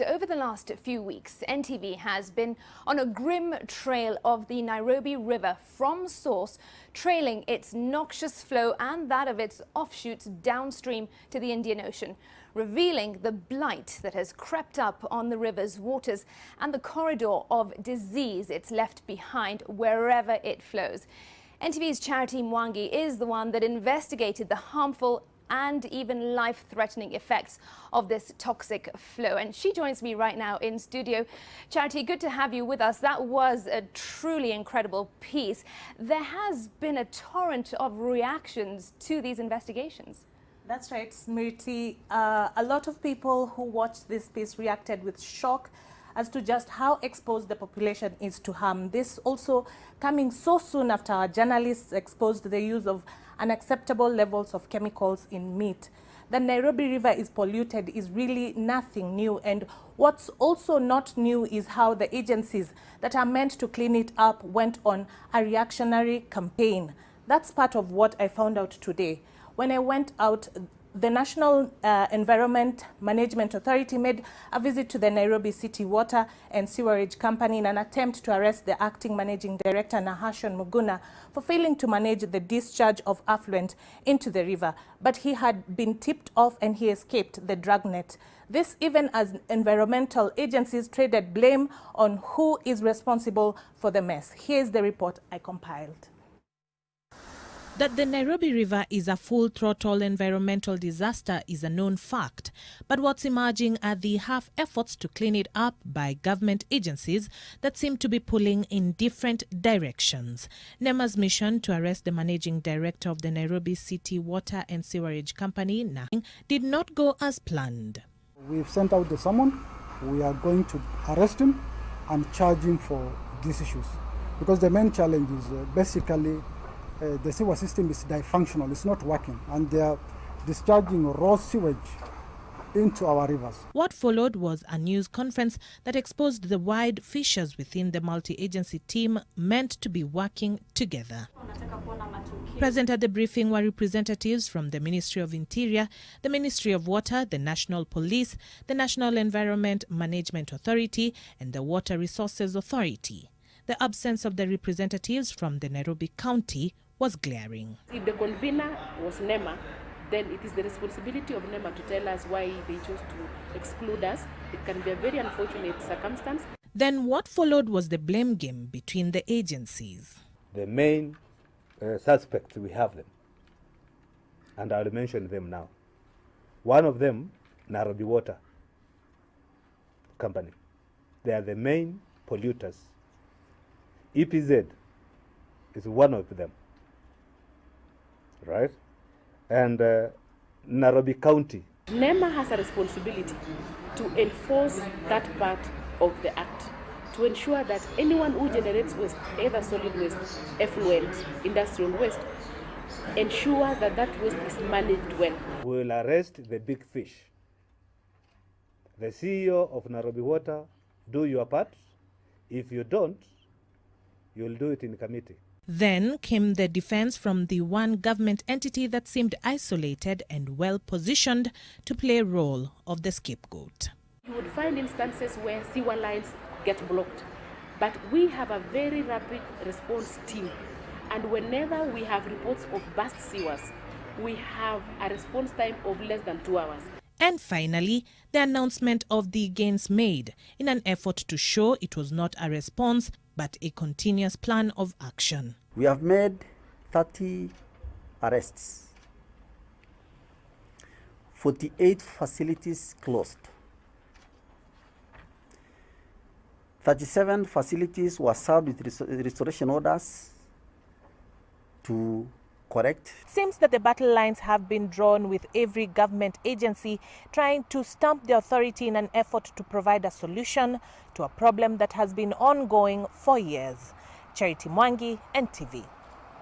Over the last few weeks, NTV has been on a grim trail of the Nairobi River from source, trailing its noxious flow and that of its offshoots downstream to the Indian Ocean, revealing the blight that has crept up on the river's waters and the corridor of disease it's left behind wherever it flows. NTV's Charity Mwangi is the one that investigated the harmful and even life-threatening effects of this toxic flow. And she joins me right now in studio. Charity, good to have you with us. That was a truly incredible piece. There has been a torrent of reactions to these investigations. That's right, Smriti. A lot of people who watched this piece reacted with shock as to just how exposed the population is to harm. This also coming so soon after our journalists exposed the use of unacceptable levels of chemicals in meat. The Nairobi River is polluted is really nothing new, and what's also not new is how the agencies that are meant to clean it up went on a reactionary campaign. That's part of what I found out today. When I went out, the National Environment Management Authority made a visit to the Nairobi City Water and Sewerage Company in an attempt to arrest the acting Managing Director Nahashon Muguna for failing to manage the discharge of effluent into the river. But he had been tipped off and he escaped the dragnet. This even as environmental agencies traded blame on who is responsible for the mess. Here's the report I compiled. That the Nairobi River is a full-throttle environmental disaster is a known fact, but what's emerging are the half efforts to clean it up by government agencies that seem to be pulling in different directions. NEMA's mission to arrest the Managing Director of the Nairobi City Water and Sewerage Company, Nahashon, did not go as planned. We've sent out the summon. We are going to arrest him and charge him for these issues, because the main challenge is basically the sewer system is dysfunctional, it's not working, and they are discharging raw sewage into our rivers. What followed was a news conference that exposed the wide fissures within the multi-agency team meant to be working together. Present at the briefing were representatives from the Ministry of Interior, the Ministry of Water, the National Police, the National Environment Management Authority, and the Water Resources Authority. The absence of the representatives from the Nairobi County was glaring. If the convener was NEMA, then it is the responsibility of NEMA to tell us why they chose to exclude us. It can be a very unfortunate circumstance. Then what followed was the blame game between the agencies. The main suspects, we have them, and I'll mention them now. One of them, Nairobi Water Company. They are the main polluters. EPZ is one of them, right? And Nairobi County. NEMA has a responsibility to enforce that part of the act, to ensure that anyone who generates waste, either solid waste, effluent, industrial waste, ensure that that waste is managed well. We will arrest the big fish. The CEO of Nairobi Water, do your part. If you don't, you'll do it in committee. Then came the defense from the one government entity that seemed isolated and well positioned to play a role of the scapegoat. You would find instances where sewer lines get blocked, but we have a very rapid response team, and whenever we have reports of burst sewers, we have a response time of less than 2 hours. And finally, the announcement of the gains made in an effort to show it was not a response but a continuous plan of action. We have made 30 arrests, 48 facilities closed, 37 facilities were served with restoration orders to correct. It seems that the battle lines have been drawn with every government agency trying to stamp the authority in an effort to provide a solution to a problem that has been ongoing for years. Charity Mwangi, NTV.